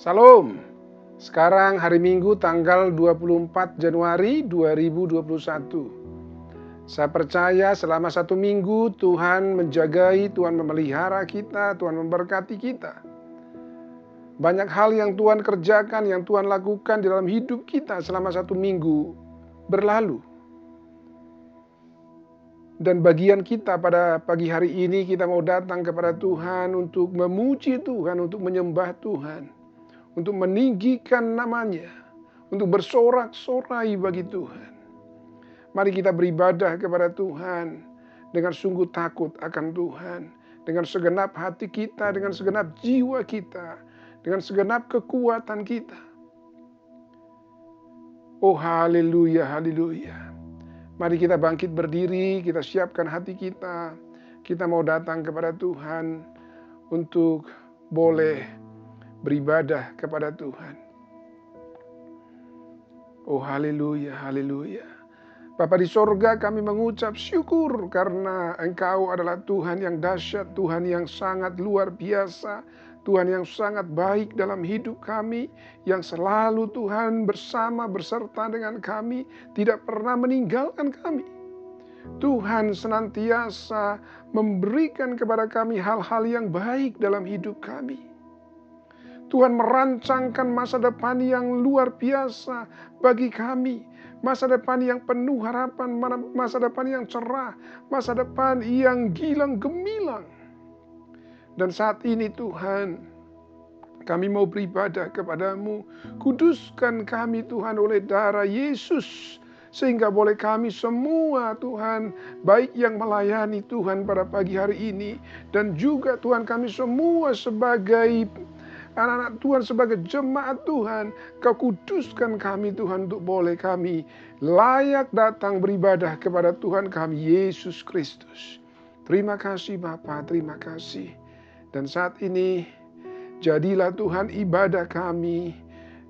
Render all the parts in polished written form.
Salam. Sekarang hari Minggu tanggal 24 Januari 2021. Saya percaya selama 1 minggu Tuhan menjagai, Tuhan memelihara kita, Tuhan memberkati kita. Banyak hal yang Tuhan kerjakan, yang Tuhan lakukan di dalam hidup kita selama 1 minggu berlalu. Dan bagian kita pada pagi hari ini kita mau datang kepada Tuhan untuk memuji Tuhan, untuk menyembah Tuhan, untuk meninggikan namanya, untuk bersorak-sorai bagi Tuhan. Mari kita beribadah kepada Tuhan dengan sungguh takut akan Tuhan, dengan segenap hati kita, dengan segenap jiwa kita, dengan segenap kekuatan kita. Oh haleluya, haleluya. Mari kita bangkit berdiri, kita siapkan hati kita. Kita mau datang kepada Tuhan untuk boleh beribadah kepada Tuhan. Oh haleluya, haleluya. Bapa di sorga, kami mengucap syukur karena Engkau adalah Tuhan yang dahsyat, Tuhan yang sangat luar biasa, Tuhan yang sangat baik dalam hidup kami, yang selalu Tuhan berserta dengan kami, tidak pernah meninggalkan kami. Tuhan senantiasa memberikan kepada kami hal-hal yang baik dalam hidup kami. Tuhan merancangkan masa depan yang luar biasa bagi kami. Masa depan yang penuh harapan, masa depan yang cerah, masa depan yang gilang gemilang. Dan saat ini Tuhan, kami mau beribadah kepadamu. Kuduskan kami Tuhan oleh darah Yesus. Sehingga boleh kami semua Tuhan, baik yang melayani Tuhan pada pagi hari ini, dan juga Tuhan kami semua sebagai anak-anak Tuhan, sebagai jemaat Tuhan, Kau kuduskan kami Tuhan untuk boleh kami layak datang beribadah kepada Tuhan kami Yesus Kristus. Terima kasih Bapa, terima kasih. Dan saat ini jadilah Tuhan ibadah kami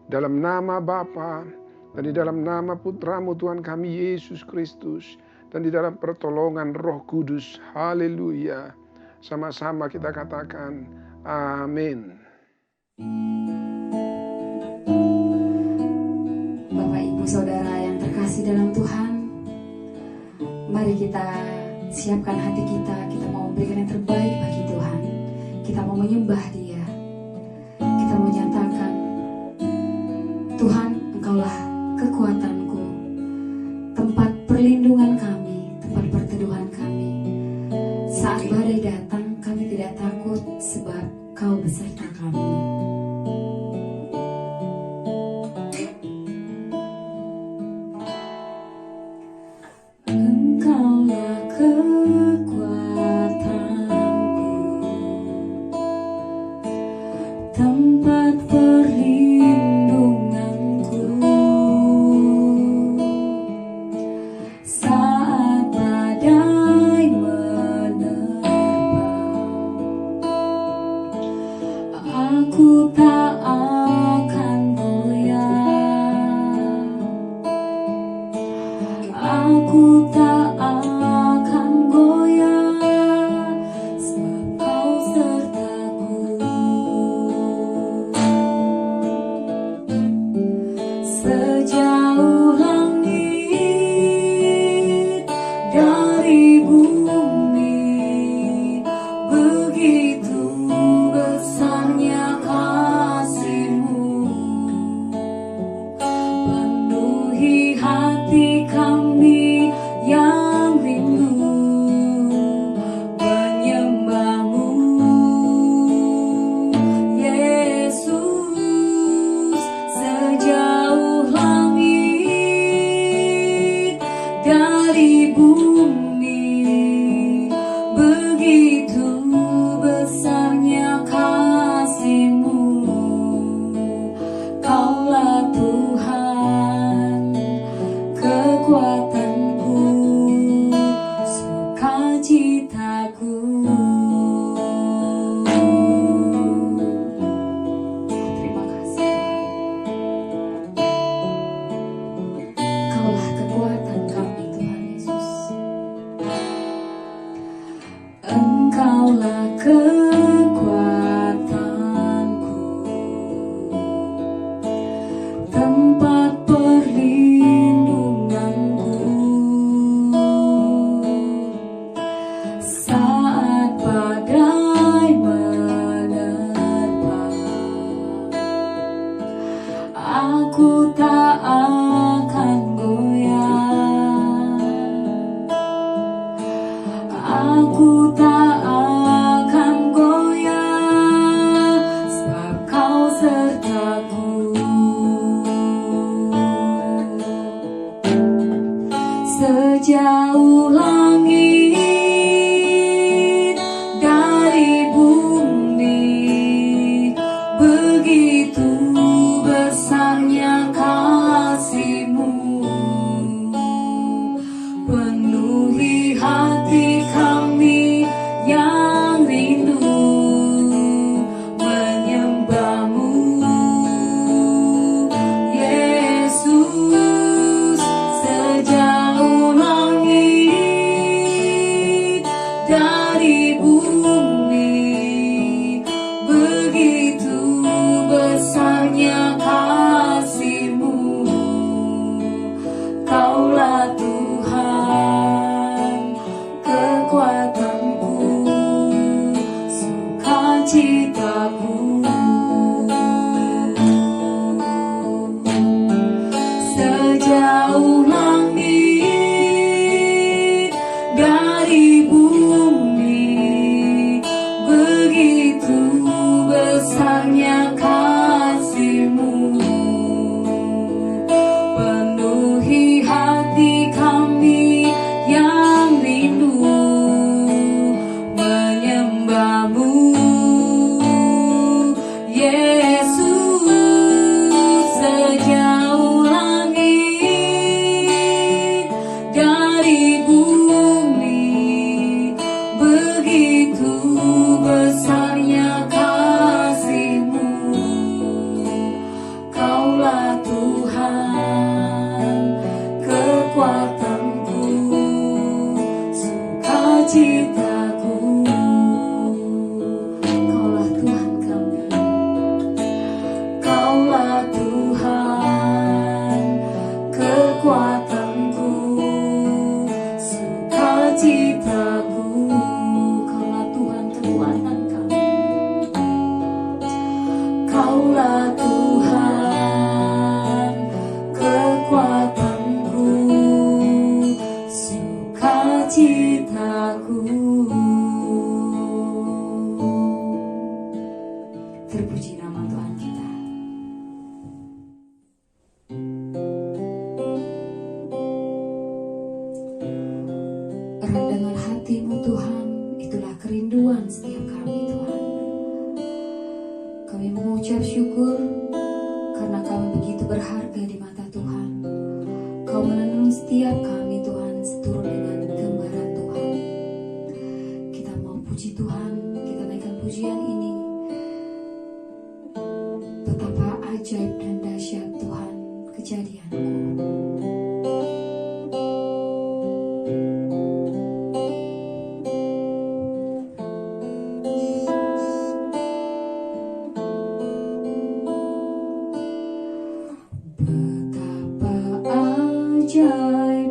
dalam nama Bapa dan di dalam nama Putramu Tuhan kami Yesus Kristus, dan di dalam pertolongan Roh Kudus. Haleluya. Sama-sama kita katakan amin. Bapak Ibu Saudara yang terkasih dalam Tuhan, mari kita siapkan hati kita. Kita mau memberikan yang terbaik bagi Tuhan. Kita mau menyembah Dia. Kita mau nyatakan, Tuhan, Engkaulah kekuatanku, tempat perlindungan kami, tempat perteduhan kami. Saat badai datang, kami tidak takut sebab Kau beserta kami. Sejauh langit dari bumi, begitu besarnya kasih-Mu. Penuhi hati kami yang rindu menyembah-Mu, Yesus. Sejauh langit dari bumi, begitu besarnya kasih-Mu. Kaulah Tuhan, kekuatanku, sukacitaku. Sejauh langit dari bumi, begitu besarnya kasih-Mu. Penuhi hati kami yang rindu menyembah-Mu, Yesus. Sejauh langit dari bumi, begitu besarnya kasih-Mu. Kaulah Tuhan, kekuatanku, sukacitaku. Kaulah Tuhan kami, Kaulah Tuhan, kekuatanku, sukacitaku. Kaulah Tuhan, kekuatan kami. Kaulah Tuhan, kekuatanku, sukacitaku. Terpuji nama Tuhan kita. Erat dengan hati-Mu Tuhan, itulah kerinduan setiap kami Tuhan. Kami mengucap syukur karena kami begitu berharga di mata Tuhan. Kau menenun setiap kami Tuhan seturut dengan gambaran Tuhan. Kita mau puji Tuhan, kita naikkan pujian ini. Betapa ajaib dan dahsyat Tuhan kejadian-Mu. Betapa ajaib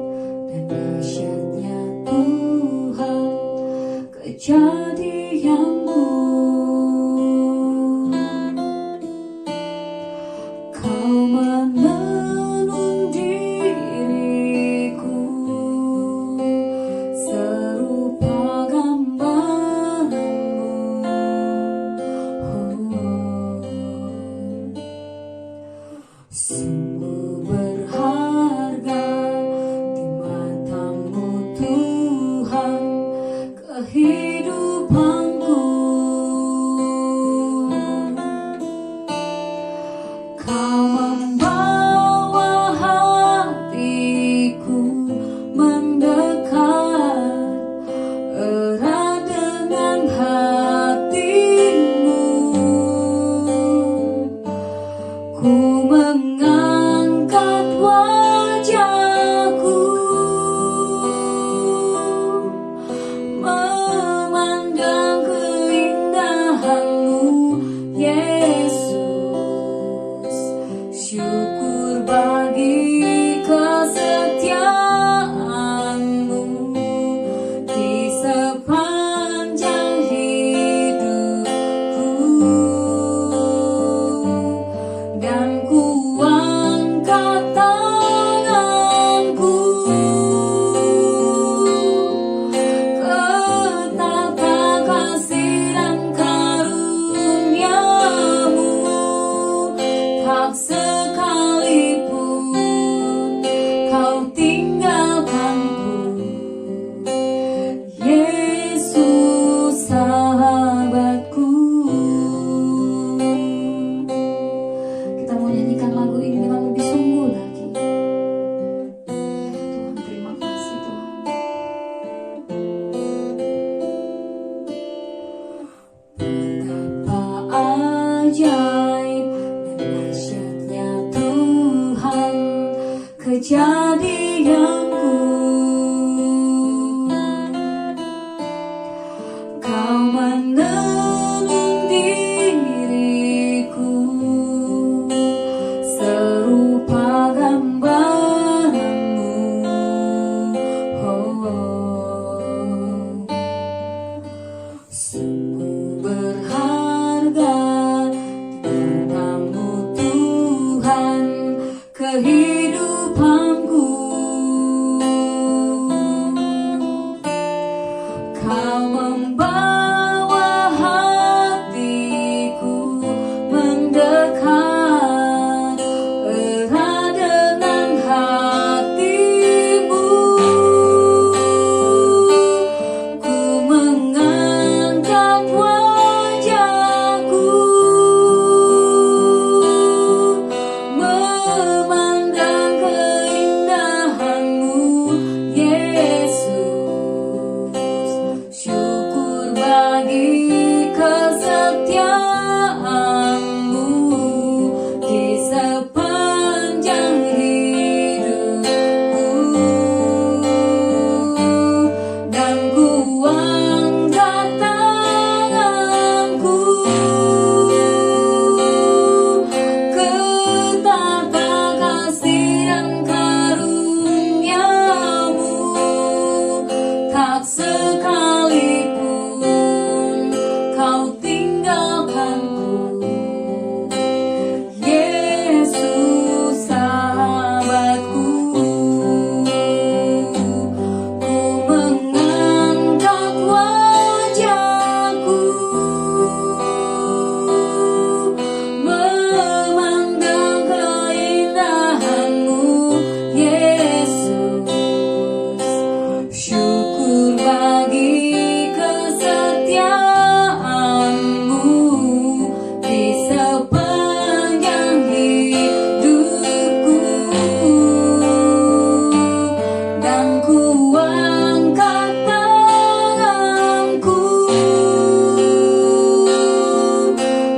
ku angkat tanganku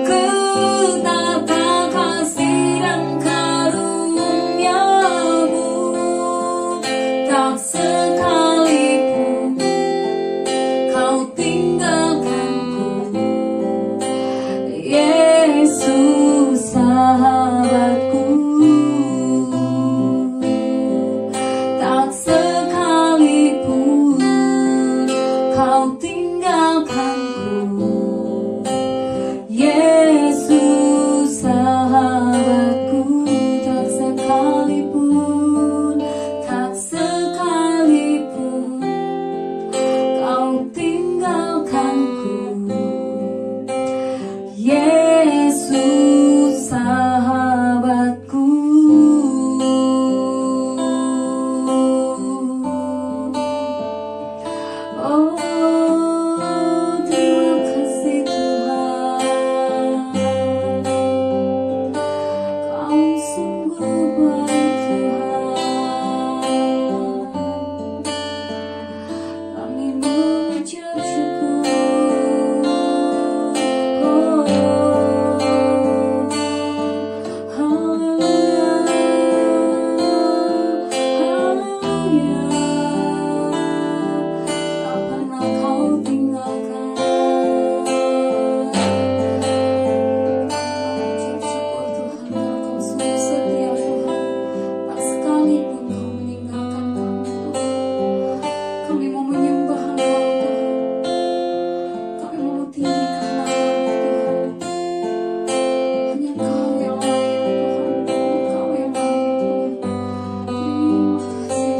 ke tata kasih dan karunia-Mu, tak sekalipun Kau tinggalkanku, Yesus sahabatku. Tak sekalipun Kau tinggalkanku, Yesus sahabatku. Tak sekalipun, tak sekalipun Kau tinggalkanku, Yesus sahabatku. Oh, terima kasih Tuhan, Kau sungguh baik Tuhan. Kami mengucap syukur. Oh, haleluya, haleluya. Tak pernah Kau tinggalkan. Mengucap syukur Tuhan, karena Kau sungguh setia Tuhan. Tak sekalipun Kau meninggalkan kami Tuhan. Kami mau menyembah Engkau Tuhan. Kami mau tinggikan nama-Mu Tuhan. Hanya Kau yang layak Tuhan. Kau yang layak Tuhan. Terima kasih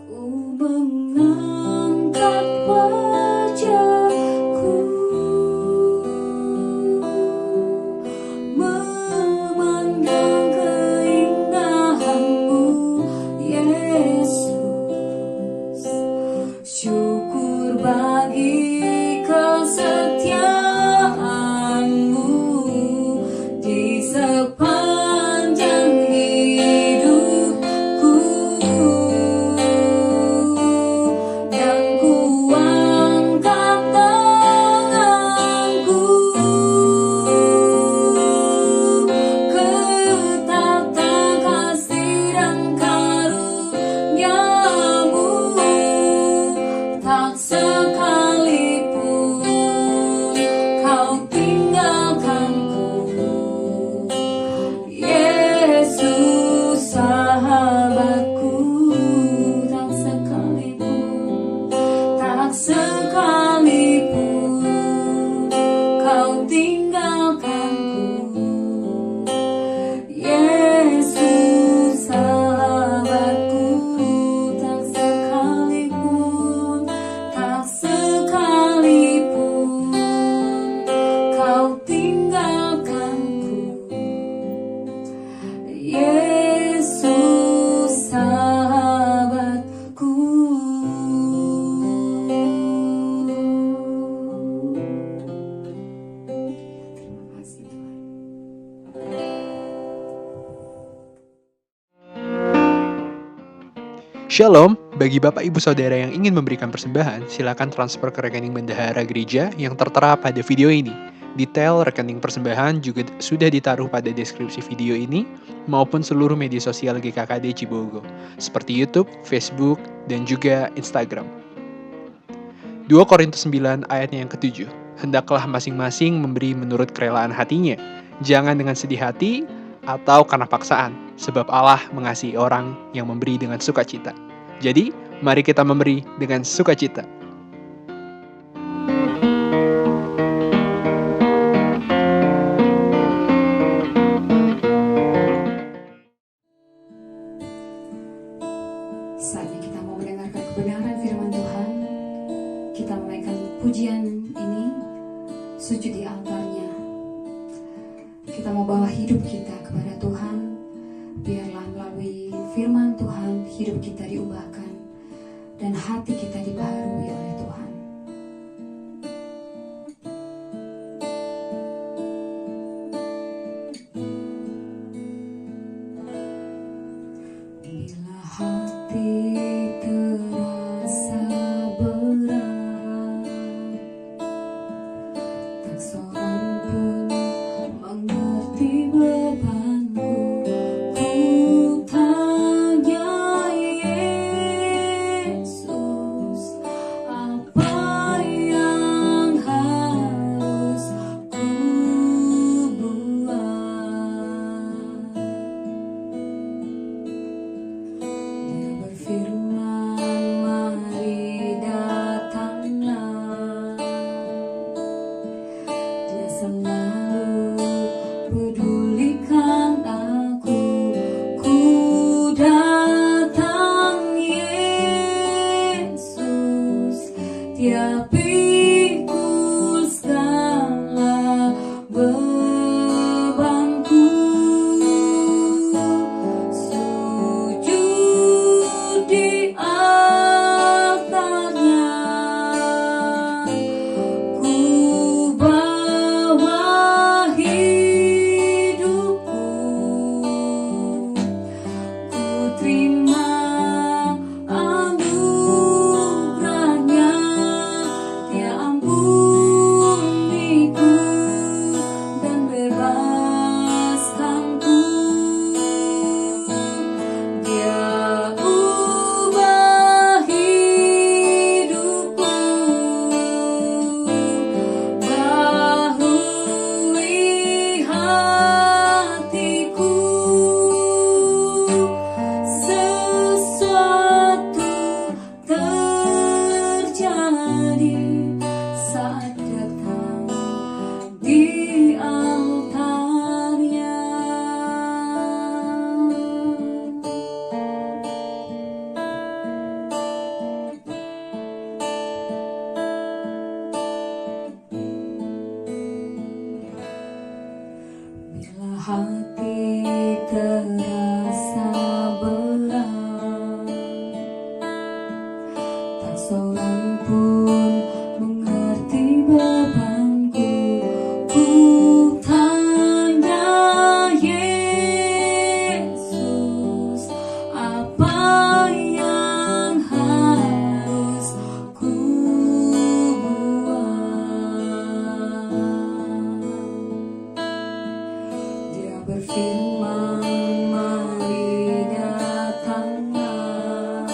Ku mengangkat wajahku, memandang keindahan-Mu, Yesus. Syukur bagi kesetiaan-Mu di sepanjang hidupku. Dan ku angkat tanganku ke tata kasih dan karunia-Mu, tak sekalipun Kau tinggalkanku, Yesus sahabatku. Tak sekalipun, tak sekalipun Kau tinggalkanku, Yesus sahabatku. Tak sekalipun, tak sekalipun Kau tinggalkanku, Yesus sahabatku. Terima kasih Tuhan. Shalom, bagi Bapak Ibu Saudara yang ingin memberikan persembahan, silakan transfer ke rekening bendahara gereja yang tertera pada video ini. Detail rekening persembahan juga sudah ditaruh pada deskripsi video ini, maupun seluruh media sosial GKKD Cibogo, seperti YouTube, Facebook, dan juga Instagram. 2 Korintus 9 ayatnya yang ke-7, hendaklah masing-masing memberi menurut kerelaan hatinya, jangan dengan sedih hati atau karena paksaan, sebab Allah mengasihi orang yang memberi dengan sukacita. Jadi, mari kita memberi dengan sukacita. Saatnya kita mau mendengarkan kebenaran firman Tuhan. Kita menaikkan pujian ini, sujud di altarnya. kita mau bawa hidup kita kepada Tuhan, biarlah melalui firman Tuhan hidup kita diubahkan dan hati kita dibaharui oleh Tuhan. Bila hati terasa berat, tak seorang pun mengerti bebanku. Ku tanya Yesus, apa yang harus ku buat? Dia berfirman, mari datanglah. Dia selalu pedulikan aku. Ku datang Yesus, Dia pikul segala bebanku. Sujud di altarnya, ku bawa hidupku. Ku terima anugerahnya, Dia ampuniku dan bebaskanku. Dia ubah hidupku, baharui hatiku. Sesuatu terjadi saat datang di altarnya. Bila hati terasa berat, tak seorang pun mengerti bebanku. Ku tanya Yesus, apa yang harus ku buat? Dia berfirman, mari datanglah.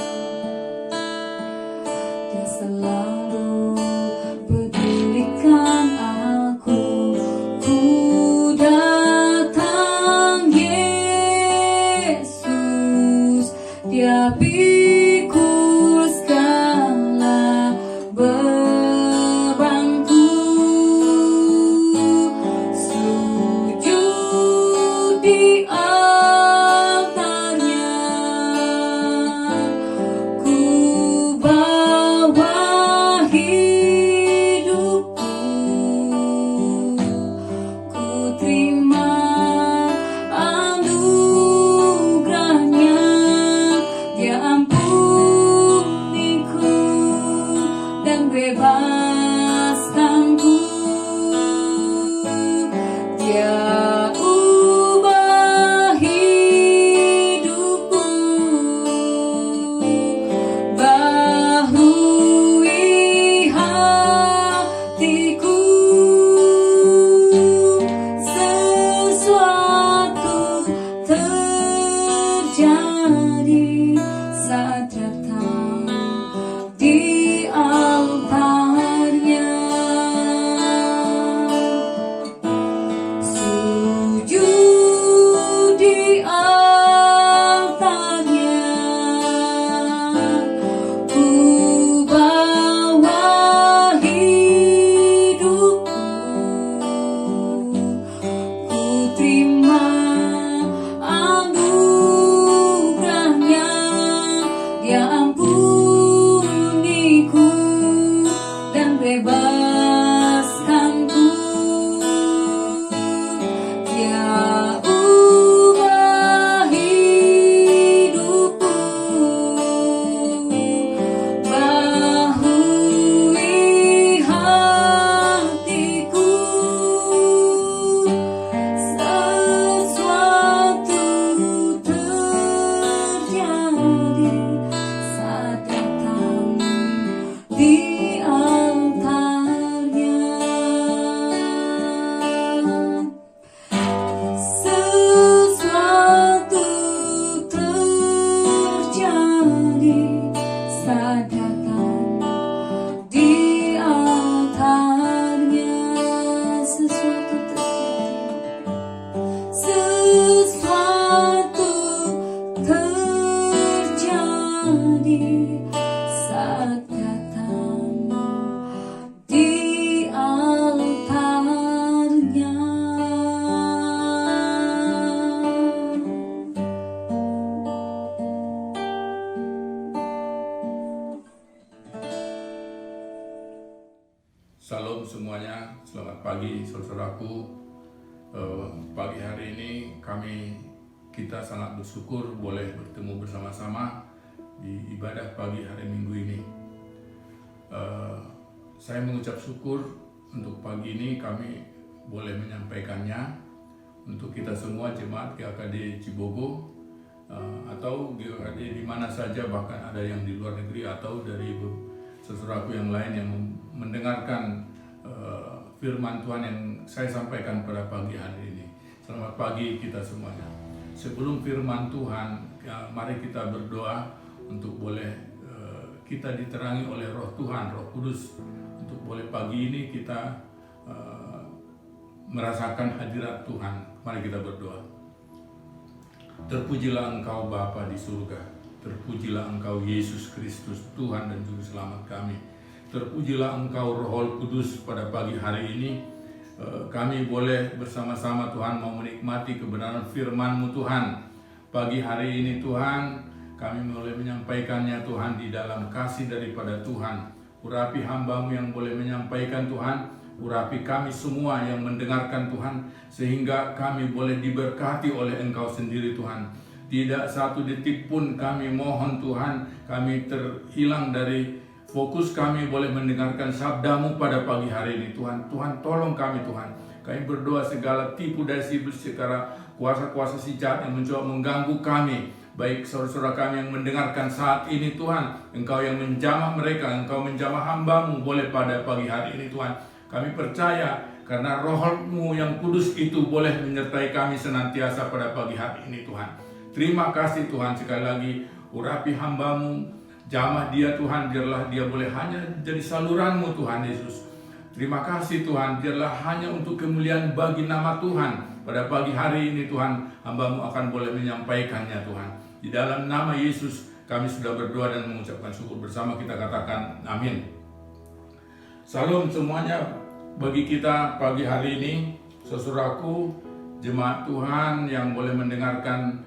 Dia selalu pedulikan aku. Ku datang Yesus, Dia pikul segala bebanku. Sujud di altarnya, ku bawa hidupku. Ku terima anugerahnya, Dia ampuniku dan bebaskanku. Dia ubah hidupku, baharui hatiku. Sesuatu terjadi saat datang di altarnya. Ya ubah hidupku, baharui hatiku, sesuatu terjadi saat datang di altarnya. Sesuatu terjadi saat datang di altarnya. Sesuatu terjadi. Sesuatu terjadi saat datang di altarnya. Salam semuanya, selamat pagi saudaraku. Pagi hari ini kita sangat bersyukur boleh bertemu bersama-sama di ibadah pagi hari Minggu ini. Saya mengucap syukur untuk pagi ini kami boleh menyampaikannya untuk kita semua jemaat GKD Cibogo, atau GKD di mana saja, bahkan ada yang di luar negeri atau dari saudaraku yang lain yang mendengarkan firman Tuhan yang saya sampaikan pada pagi hari ini. Selamat pagi kita semuanya. Sebelum firman Tuhan, mari kita berdoa untuk boleh kita diterangi oleh Roh Tuhan, Roh Kudus, untuk boleh pagi ini kita merasakan hadirat Tuhan. Mari kita berdoa. Terpujilah Engkau Bapa di surga, terpujilah Engkau Yesus Kristus, Tuhan dan Juru Selamat kami. Terpujilah Engkau Roh Kudus. Pada pagi hari ini kami boleh bersama-sama Tuhan mau menikmati kebenaran firman-Mu Tuhan. Pagi hari ini Tuhan, kami boleh menyampaikannya Tuhan di dalam kasih daripada Tuhan. Urapi hamba-Mu yang boleh menyampaikan Tuhan, urapi kami semua yang mendengarkan Tuhan, sehingga kami boleh diberkati oleh Engkau sendiri Tuhan. Tidak satu detik pun kami mohon Tuhan, kami terhilang dari fokus kami boleh mendengarkan sabda-Mu pada pagi hari ini Tuhan. Tuhan tolong kami Tuhan. Kami berdoa segala tipu daya iblis, segala kuasa-kuasa si jahat yang mencoba mengganggu kami, baik saudara-saudara kami yang mendengarkan saat ini Tuhan, Engkau yang menjamah mereka, Engkau menjamah hamba-Mu boleh pada pagi hari ini Tuhan. Kami percaya karena Roh-Mu yang kudus itu boleh menyertai kami senantiasa pada pagi hari ini Tuhan. Terima kasih Tuhan, sekali lagi urapi hamba-Mu, jamah dia Tuhan, biarlah dia boleh hanya jadi saluran-Mu Tuhan Yesus. Terima kasih Tuhan, biarlah hanya untuk kemuliaan bagi nama Tuhan. Pada pagi hari ini Tuhan, hamba-Mu akan boleh menyampaikannya Tuhan. Di dalam nama Yesus kami sudah berdoa dan mengucapkan syukur bersama, kita katakan amin. Salam semuanya bagi kita pagi hari ini, saudaraku, jemaat Tuhan yang boleh mendengarkan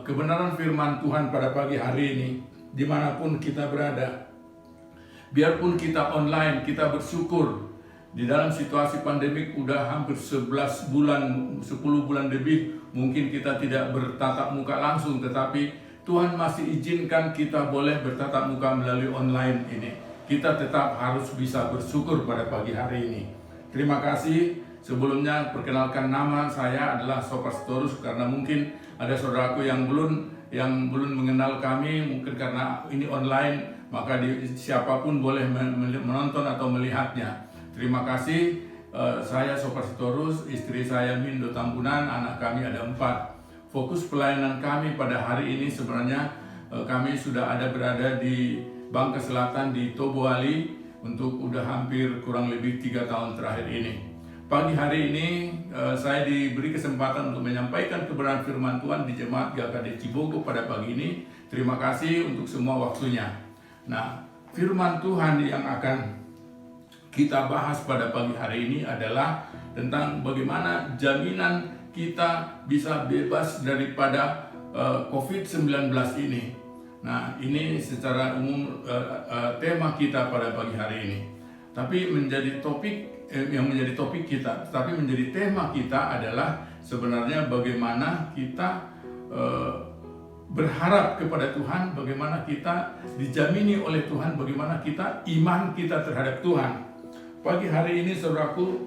kebenaran firman Tuhan pada pagi hari ini, dimanapun kita berada. Biarpun kita online, kita bersyukur. Di dalam situasi pandemik udah hampir 11 bulan, 10 bulan lebih, mungkin kita tidak bertatap muka langsung, tetapi Tuhan masih izinkan kita boleh bertatap muka melalui online ini. Kita tetap harus bisa bersyukur pada pagi hari ini. Terima kasih. Sebelumnya perkenalkan, nama saya adalah Sopastorus, karena mungkin ada saudaraku yang belum mengenal kami, mungkin karena ini online, maka siapapun boleh menonton atau melihatnya. Terima kasih. Saya Sopastorus, istri saya Mindo Tambunan, anak kami ada 4. Fokus pelayanan kami pada hari ini sebenarnya kami sudah berada di Bangka Selatan di Tobuali untuk udah hampir kurang lebih 3 tahun terakhir ini. Pagi hari ini saya diberi kesempatan untuk menyampaikan kebenaran firman Tuhan di Jemaat GKD Cibogo pada pagi ini. Terima kasih untuk semua waktunya. Nah, firman Tuhan yang akan kita bahas pada pagi hari ini adalah tentang bagaimana jaminan kita bisa bebas daripada COVID-19 ini. Nah, ini secara umum tema kita pada pagi hari ini. Tapi menjadi topik yang menjadi topik kita, tetapi menjadi tema kita adalah sebenarnya bagaimana kita berharap kepada Tuhan, bagaimana kita dijamini oleh Tuhan, bagaimana kita iman kita terhadap Tuhan. Pagi hari ini saudaraku,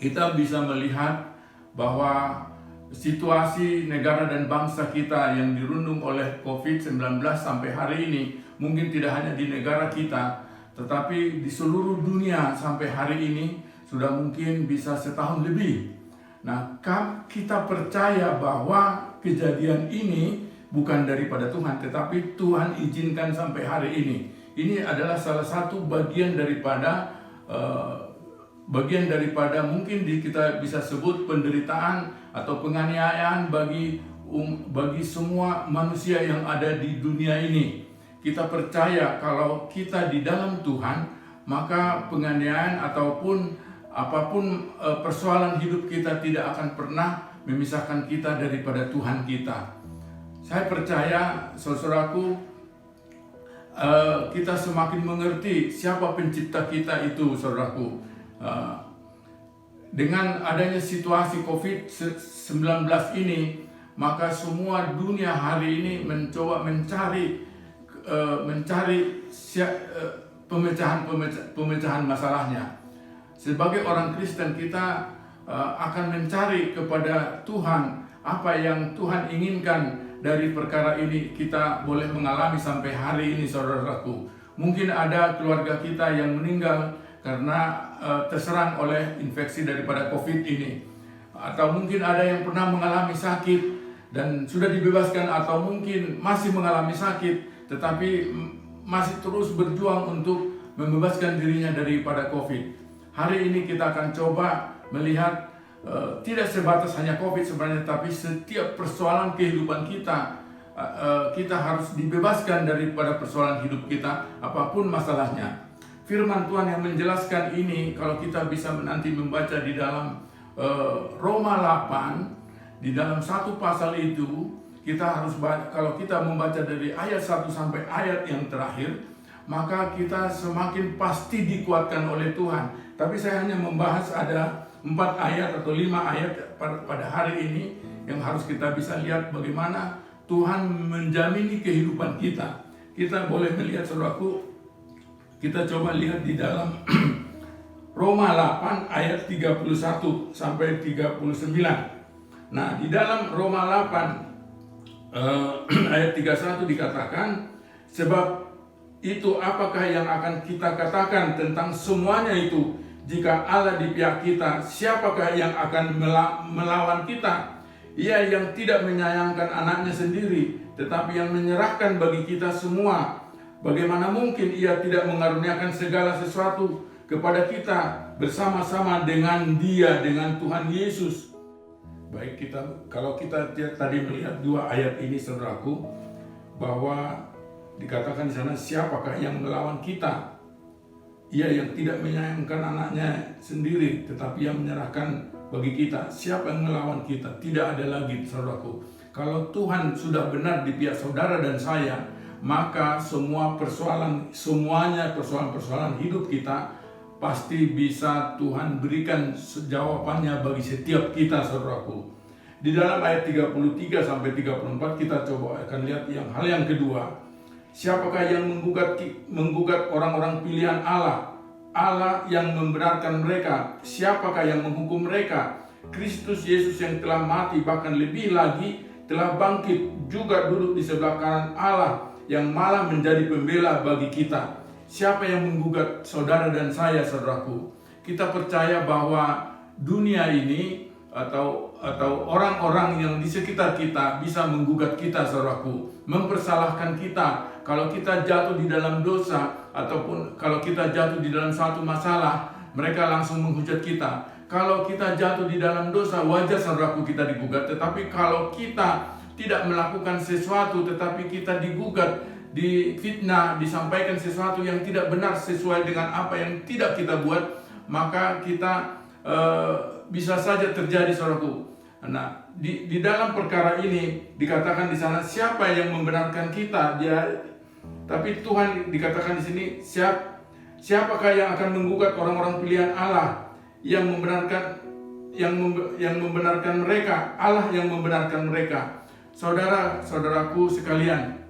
kita bisa melihat bahwa situasi negara dan bangsa kita yang dirundung oleh COVID-19 sampai hari ini, mungkin tidak hanya di negara kita, tetapi di seluruh dunia sampai hari ini sudah mungkin bisa setahun lebih. Nah, kita percaya bahwa kejadian ini bukan daripada Tuhan, tetapi Tuhan izinkan sampai hari ini. Ini adalah salah satu bagian daripada mungkin kita bisa sebut penderitaan atau penganiayaan bagi semua manusia yang ada di dunia ini. Kita percaya kalau kita di dalam Tuhan, maka penganiayaan ataupun apapun persoalan hidup kita tidak akan pernah memisahkan kita daripada Tuhan kita. Saya percaya, saudaraku, kita semakin mengerti siapa pencipta kita itu, saudaraku. Dengan adanya situasi COVID-19 ini, maka semua dunia hari ini mencoba mencari pemecahan masalahnya. Sebagai orang Kristen, kita akan mencari kepada Tuhan apa yang Tuhan inginkan dari perkara ini. Kita boleh mengalami sampai hari ini, saudaraku. Mungkin ada keluarga kita yang meninggal karena terserang oleh infeksi daripada COVID ini. Atau mungkin ada yang pernah mengalami sakit dan sudah dibebaskan, atau mungkin masih mengalami sakit tetapi masih terus berjuang untuk membebaskan dirinya daripada COVID. Hari ini kita akan coba melihat tidak sebatas hanya COVID sebenarnya, tapi setiap persoalan kehidupan kita, kita harus dibebaskan daripada persoalan hidup kita, apapun masalahnya. Firman Tuhan yang menjelaskan ini, kalau kita bisa nanti membaca di dalam Roma 8, di dalam satu pasal itu, kita harus kalau kita membaca dari ayat 1 sampai ayat yang terakhir, maka kita semakin pasti dikuatkan oleh Tuhan. Tapi saya hanya membahas ada 4 ayat atau 5 ayat pada hari ini yang harus kita bisa lihat bagaimana Tuhan menjamini kehidupan kita. Kita boleh melihat, saudaraku, kita coba lihat di dalam Roma 8 ayat 31 sampai 39. Nah, di dalam Roma 8 ayat 31 dikatakan, sebab itu apakah yang akan kita katakan tentang semuanya itu? Jika Allah di pihak kita, siapakah yang akan melawan kita? Ia yang tidak menyayangkan anaknya sendiri, tetapi yang menyerahkan bagi kita semua. Bagaimana mungkin ia tidak mengaruniakan segala sesuatu kepada kita bersama-sama dengan Dia, dengan Tuhan Yesus? Baik, kalau kita tadi melihat 2 ayat ini, saudaraku, bahwa dikatakan di sana, siapakah yang melawan kita? Ia yang tidak menyayangkan anaknya sendiri, tetapi yang menyerahkan bagi kita. Siapa yang melawan kita? Tidak ada lagi, saudaraku. Kalau Tuhan sudah benar di pihak saudara dan saya, maka semuanya persoalan hidup kita pasti bisa Tuhan berikan jawabannya bagi setiap kita, saudaraku. Di dalam ayat 33 sampai 34 kita coba akan lihat hal yang kedua. Siapakah yang menggugat orang-orang pilihan Allah? Allah yang membenarkan mereka. Siapakah yang menghukum mereka? Kristus Yesus yang telah mati, bahkan lebih lagi telah bangkit, juga duduk di sebelah kanan Allah, yang malah menjadi pembela bagi kita. Siapa yang menggugat saudara dan saya, saudaraku? Kita percaya bahwa dunia ini atau orang-orang yang di sekitar kita bisa menggugat kita, saudaraku, mempersalahkan kita. Kalau kita jatuh di dalam dosa, ataupun kalau kita jatuh di dalam satu masalah, mereka langsung menghujat kita. Kalau kita jatuh di dalam dosa, wajar, saudaraku, kita digugat. Tetapi kalau kita tidak melakukan sesuatu, tetapi kita digugat, difitnah, disampaikan sesuatu yang tidak benar sesuai dengan apa yang tidak kita buat, maka kita bisa saja terjadi, saudaraku. Nah, di dalam perkara ini dikatakan di sana, siapa yang membenarkan kita? Tapi Tuhan dikatakan di sini, siapakah yang akan menggugat orang-orang pilihan Allah? yang membenarkan mereka, Allah yang membenarkan mereka. Saudara-saudaraku sekalian,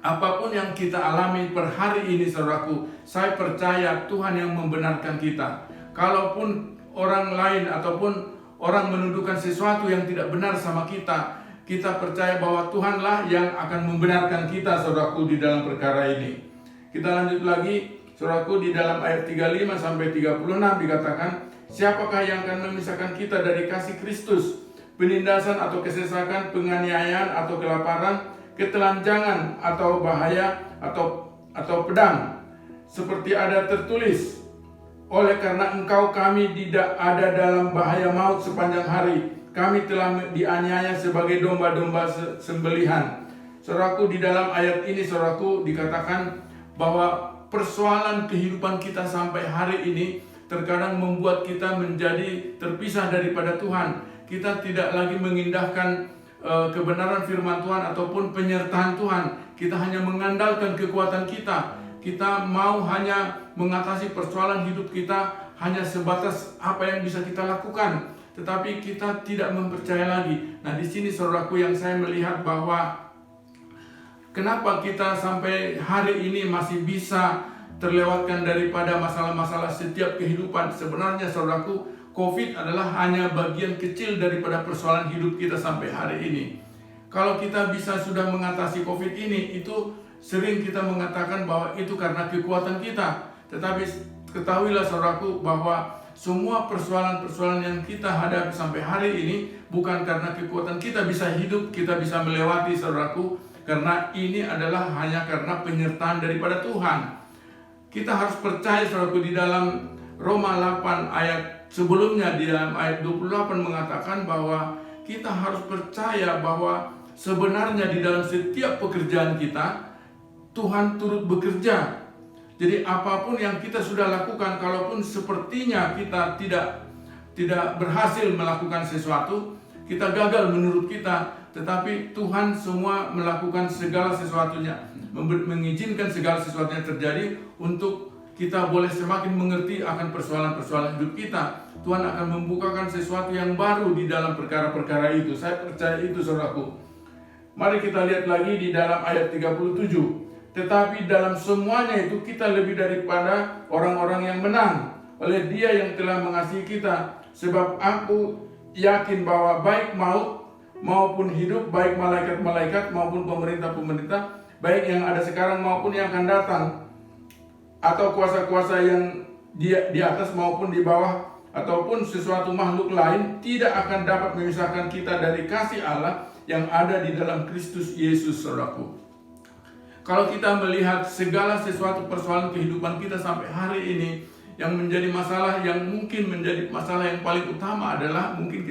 apapun yang kita alami per hari ini saudaraku, saya percaya Tuhan yang membenarkan kita. Kalaupun orang lain ataupun orang menuduhkan sesuatu yang tidak benar sama kita, kita percaya bahwa Tuhanlah yang akan membenarkan kita saudaraku di dalam perkara ini. Kita lanjut lagi saudaraku, di dalam ayat 35 sampai 36 dikatakan, siapakah yang akan memisahkan kita dari kasih Kristus? Penindasan atau kesesakan, penganiayaan atau kelaparan, ketelanjangan atau bahaya atau pedang. Seperti ada tertulis, oleh karena engkau kami tidak ada dalam bahaya maut sepanjang hari. Kami telah dianiaya sebagai domba-domba sembelihan. Saudaraku, di dalam ayat ini saudaraku dikatakan bahwa persoalan kehidupan kita sampai hari ini terkadang membuat kita menjadi terpisah daripada Tuhan. Kita tidak lagi mengindahkan kebenaran firman Tuhan ataupun penyertaan Tuhan. Kita hanya mengandalkan kekuatan kita. Kita mau hanya mengatasi persoalan hidup kita hanya sebatas apa yang bisa kita lakukan, tetapi kita tidak mempercaya lagi. Nah, di sini saudaraku yang saya melihat bahwa kenapa kita sampai hari ini masih bisa terlewatkan daripada masalah-masalah setiap kehidupan. Sebenarnya saudaraku, COVID adalah hanya bagian kecil daripada persoalan hidup kita sampai hari ini. Kalau kita bisa sudah mengatasi COVID ini, itu sering kita mengatakan bahwa itu karena kekuatan kita. Tetapi ketahuilah saudaraku bahwa semua persoalan-persoalan yang kita hadapi sampai hari ini bukan karena kekuatan kita bisa hidup, kita bisa melewati saudaraku, karena ini adalah hanya karena penyertaan daripada Tuhan. Kita harus percaya saudaraku, di dalam Roma 8 ayat sebelumnya, di dalam ayat 28 mengatakan bahwa kita harus percaya bahwa sebenarnya di dalam setiap pekerjaan kita Tuhan turut bekerja. Jadi apapun yang kita sudah lakukan, kalaupun sepertinya kita tidak berhasil melakukan sesuatu, kita gagal menurut kita, tetapi Tuhan semua melakukan segala sesuatunya, mengizinkan segala sesuatunya terjadi untuk kita boleh semakin mengerti akan persoalan-persoalan hidup kita. Tuhan akan membukakan sesuatu yang baru di dalam perkara-perkara itu. Saya percaya itu saudaraku. Mari kita lihat lagi di dalam ayat 37. Tetapi dalam semuanya itu kita lebih daripada orang-orang yang menang oleh Dia yang telah mengasihi kita. Sebab aku yakin bahwa baik maut maupun hidup, baik malaikat-malaikat maupun pemerintah-pemerintah, baik yang ada sekarang maupun yang akan datang, atau kuasa-kuasa yang di atas maupun di bawah, ataupun sesuatu makhluk lain, tidak akan dapat memisahkan kita dari kasih Allah yang ada di dalam Kristus Yesus, saudaraku. Kalau kita melihat segala sesuatu persoalan kehidupan kita sampai hari ini, yang menjadi masalah, yang mungkin menjadi masalah yang paling utama adalah, mungkin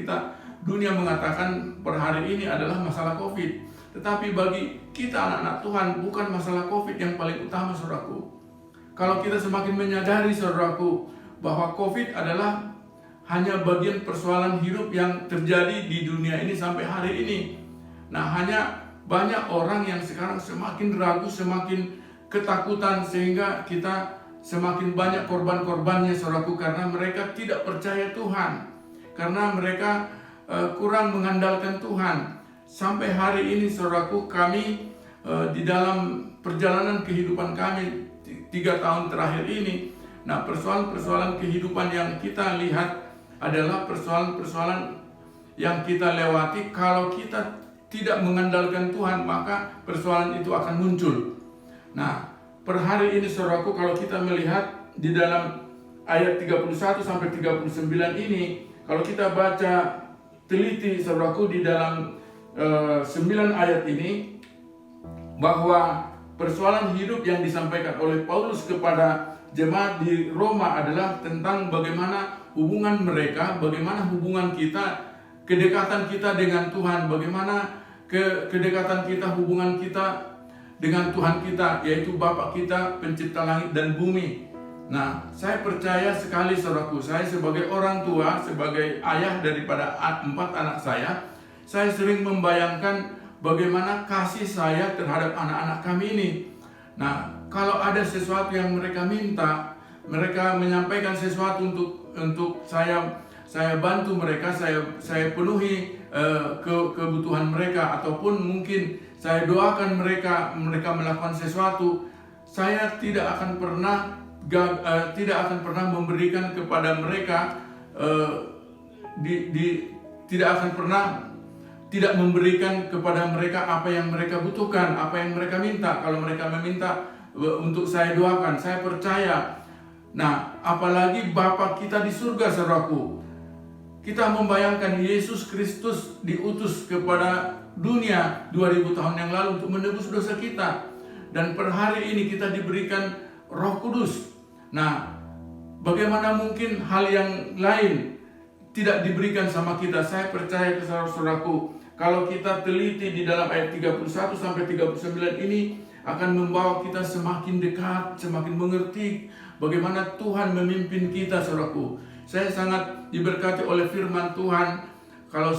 dunia mengatakan per hari ini adalah masalah COVID. Tetapi bagi kita anak-anak Tuhan, bukan masalah COVID yang paling utama, saudaraku. Kalau kita semakin menyadari saudaraku bahwa COVID adalah hanya bagian persoalan hidup yang terjadi di dunia ini sampai hari ini. Nah, hanya banyak orang yang sekarang semakin ragu, semakin ketakutan, sehingga kita semakin banyak korban-korbannya saudaraku, karena mereka tidak percaya Tuhan, karena mereka kurang mengandalkan Tuhan. Sampai hari ini saudaraku, kami di dalam perjalanan kehidupan kami 3 tahun terakhir ini, nah persoalan-persoalan kehidupan yang kita lihat adalah persoalan-persoalan yang kita lewati. Kalau kita tidak mengandalkan Tuhan, maka persoalan itu akan muncul. Nah, per hari ini saudaraku, kalau kita melihat di dalam ayat 31 sampai 39 ini, kalau kita baca teliti saudaraku di dalam 9 ayat ini, bahwa persoalan hidup yang disampaikan oleh Paulus kepada jemaat di Roma adalah tentang bagaimana hubungan mereka, bagaimana hubungan kita, kedekatan kita dengan Tuhan, bagaimana kedekatan kita, hubungan kita dengan Tuhan kita, yaitu Bapa kita, pencipta langit dan bumi. Nah, saya percaya sekali saudaraku, saya sebagai orang tua, sebagai ayah daripada 4 anak saya sering membayangkan bagaimana kasih saya terhadap anak-anak kami ini. Nah, kalau ada sesuatu yang mereka minta, mereka menyampaikan sesuatu untuk untuk saya bantu mereka, saya penuhi kebutuhan mereka, ataupun mungkin saya doakan mereka melakukan sesuatu, saya tidak akan pernah memberikan kepada mereka tidak memberikan kepada mereka apa yang mereka butuhkan, apa yang mereka minta. Kalau mereka meminta untuk saya doakan, saya percaya. Nah, apalagi Bapa kita di surga, saudaraku. Kita membayangkan Yesus Kristus diutus kepada dunia 2000 tahun yang lalu untuk menebus dosa kita. Dan per hari ini kita diberikan Roh Kudus. Nah, bagaimana mungkin hal yang lain tidak diberikan sama kita? Saya percaya ke saudara-saudaraku, kalau kita teliti di dalam ayat 31 sampai 39 ini akan membawa kita semakin dekat, semakin mengerti bagaimana Tuhan memimpin kita, saudaraku. Saya sangat diberkati oleh firman Tuhan. Kalau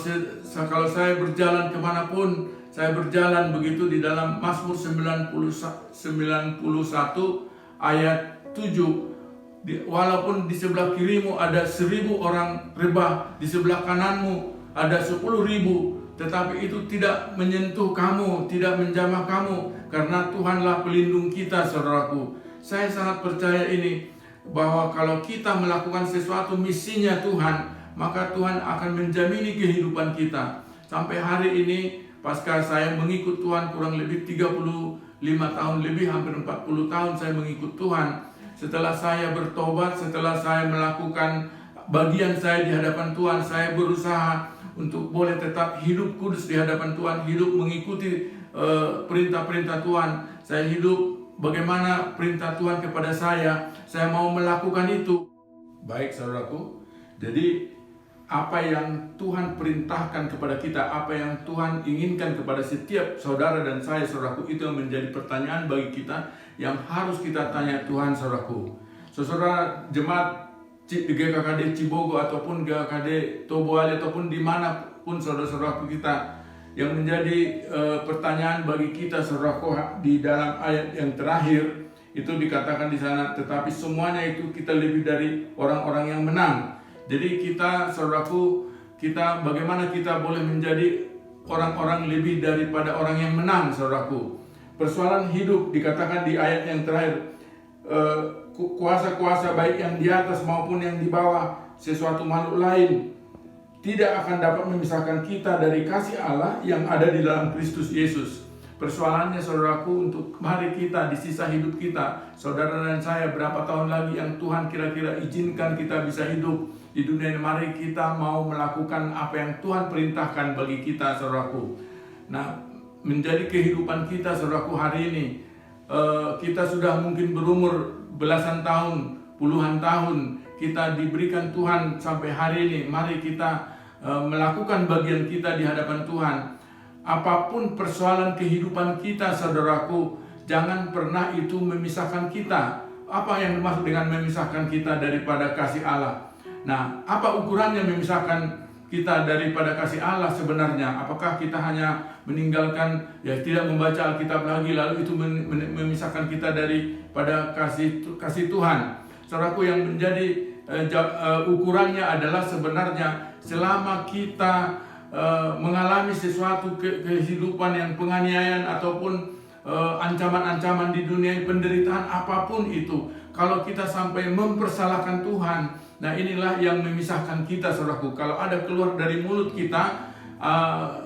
saya berjalan kemanapun, saya berjalan begitu di dalam Mazmur 91 ayat 7. Walaupun di sebelah kirimu ada 1000 orang rebah, di sebelah kananmu ada 10.000, tetapi itu tidak menyentuh kamu, tidak menjamah kamu, karena Tuhanlah pelindung kita, saudaraku. Saya sangat percaya ini, bahwa kalau kita melakukan sesuatu misinya Tuhan, maka Tuhan akan menjamini kehidupan kita. Sampai hari ini, pasca saya mengikut Tuhan kurang lebih 35 tahun lebih, hampir 40 tahun saya mengikut Tuhan. Setelah saya bertobat, setelah saya melakukan bagian saya di hadapan Tuhan, saya berusaha untuk boleh tetap hidup kudus di hadapan Tuhan, hidup mengikuti perintah-perintah Tuhan. Saya hidup bagaimana perintah Tuhan kepada saya mau melakukan itu. Baik, saudaraku, jadi apa yang Tuhan perintahkan kepada kita, apa yang Tuhan inginkan kepada setiap saudara dan saya, saudaraku, itu yang menjadi pertanyaan bagi kita yang harus kita tanya Tuhan, saudaraku. Saudara jemaat di GKKD Cibogo ataupun GKKD Toboali ataupun dimanapun saudara-saudaraku kita, yang menjadi pertanyaan bagi kita, saudaraku, di dalam ayat yang terakhir itu dikatakan di sana, tetapi semuanya itu kita lebih dari orang-orang yang menang. Jadi kita, saudaraku, kita bagaimana kita boleh menjadi orang-orang lebih daripada orang yang menang, saudaraku. Persoalan hidup dikatakan di ayat yang terakhir, kuasa-kuasa baik yang di atas maupun yang di bawah, sesuatu makhluk lain tidak akan dapat memisahkan kita dari kasih Allah yang ada di dalam Kristus Yesus. Persoalannya, saudaraku, untuk mari kita di sisa hidup kita, saudara dan saya, berapa tahun lagi yang Tuhan kira-kira izinkan kita bisa hidup di dunia ini. Mari kita mau melakukan apa yang Tuhan perintahkan bagi kita, saudaraku. Nah, menjadi kehidupan kita, saudaraku, hari ini kita sudah mungkin berumur belasan tahun, puluhan tahun, kita diberikan Tuhan sampai hari ini. Mari kita melakukan bagian kita di hadapan Tuhan. Apapun persoalan kehidupan kita, saudaraku, jangan pernah itu memisahkan kita. Apa yang dimaksud dengan memisahkan kita daripada kasih Allah? Nah, apa ukurannya memisahkan kita daripada kasih Allah sebenarnya? Apakah kita hanya meninggalkan, tidak membaca Alkitab lagi, lalu itu memisahkan kita daripada kasih Tuhan? Saudaraku, yang menjadi ukurannya adalah sebenarnya selama kita mengalami sesuatu kehidupan yang penganiayaan ataupun ancaman-ancaman di dunia, penderitaan apapun itu, kalau kita sampai mempersalahkan Tuhan, nah inilah yang memisahkan kita, saudaraku. Kalau ada keluar dari mulut kita,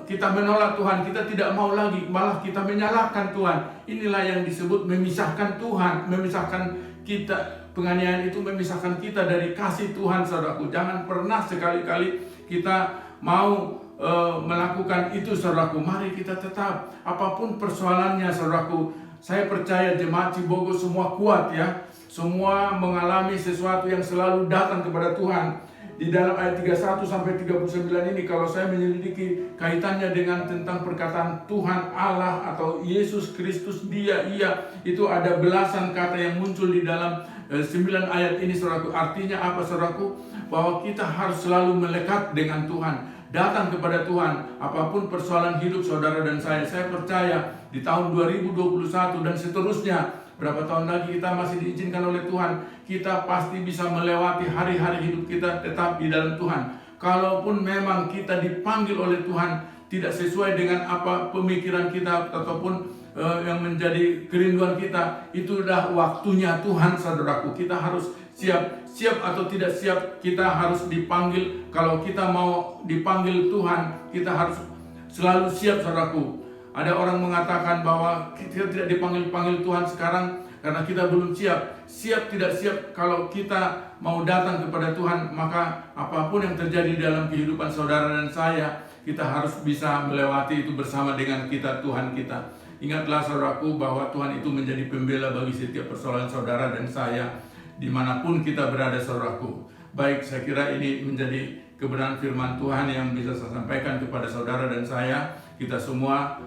kita menolak Tuhan, kita tidak mau lagi, malah kita menyalahkan Tuhan, inilah yang disebut memisahkan Tuhan, memisahkan kita. Penganiayaan itu memisahkan kita dari kasih Tuhan, saudaraku. Jangan pernah sekali-kali kita mau melakukan itu, saudaraku. Mari kita tetap, apapun persoalannya, saudaraku. Saya percaya jemaat Cibogo semua kuat, ya. Semua mengalami sesuatu yang selalu datang kepada Tuhan. Di dalam ayat 31 sampai 39 ini, kalau saya menyelidiki kaitannya dengan tentang perkataan Tuhan Allah atau Yesus Kristus, Dia, Ia, itu ada belasan kata yang muncul di dalam 9 ayat ini, saudaraku. Artinya apa, saudaraku? Bahwa kita harus selalu melekat dengan Tuhan, datang kepada Tuhan, apapun persoalan hidup saudara dan saya. Saya percaya di tahun 2021 dan seterusnya, berapa tahun lagi kita masih diizinkan oleh Tuhan, kita pasti bisa melewati hari-hari hidup kita tetap di dalam Tuhan. Kalaupun memang kita dipanggil oleh Tuhan tidak sesuai dengan apa pemikiran kita ataupun yang menjadi kerinduan kita, itu sudah waktunya Tuhan, saudaraku. Kita harus siap atau tidak siap, kita harus dipanggil. Kalau kita mau dipanggil Tuhan, kita harus selalu siap, saudaraku. Ada orang mengatakan bahwa kita tidak dipanggil Tuhan sekarang karena kita belum siap. Siap tidak siap, kalau kita mau datang kepada Tuhan, maka apapun yang terjadi dalam kehidupan saudara dan saya, kita harus bisa melewati itu bersama dengan kita, Tuhan kita. Ingatlah saudaraku bahwa Tuhan itu menjadi pembela bagi setiap persoalan saudara dan saya, dimanapun kita berada, saudaraku. Baik, saya kira ini menjadi kebenaran firman Tuhan yang bisa saya sampaikan kepada saudara dan saya. Kita semua,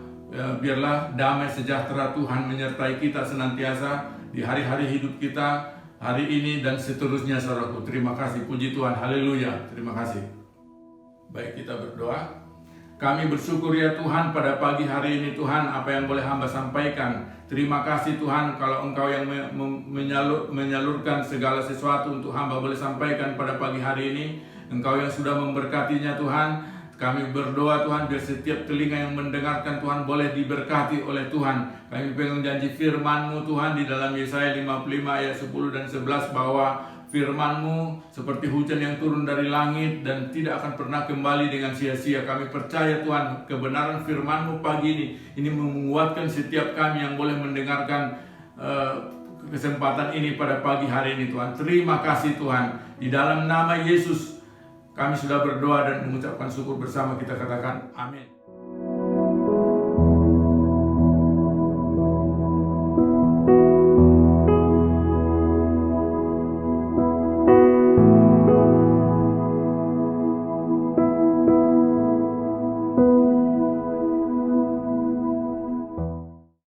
biarlah damai sejahtera Tuhan menyertai kita senantiasa di hari-hari hidup kita, hari ini dan seterusnya, saudaraku. Terima kasih, puji Tuhan, haleluya, terima kasih. Baik, kita berdoa. Kami bersyukur ya Tuhan pada pagi hari ini, Tuhan, apa yang boleh hamba sampaikan. Terima kasih Tuhan kalau Engkau yang menyalurkan segala sesuatu untuk hamba boleh sampaikan pada pagi hari ini. Engkau yang sudah memberkatinya Tuhan. Kami berdoa Tuhan biar setiap telinga yang mendengarkan Tuhan boleh diberkati oleh Tuhan. Kami pegang janji firman-Mu Tuhan di dalam Yesaya 55 ayat 10 dan 11 bahwa firman-Mu seperti hujan yang turun dari langit dan tidak akan pernah kembali dengan sia-sia. Kami percaya Tuhan kebenaran firman-Mu pagi ini menguatkan setiap kami yang boleh mendengarkan kesempatan ini pada pagi hari ini Tuhan. Terima kasih Tuhan. Di dalam nama Yesus kami sudah berdoa dan mengucapkan syukur bersama, kita katakan amin.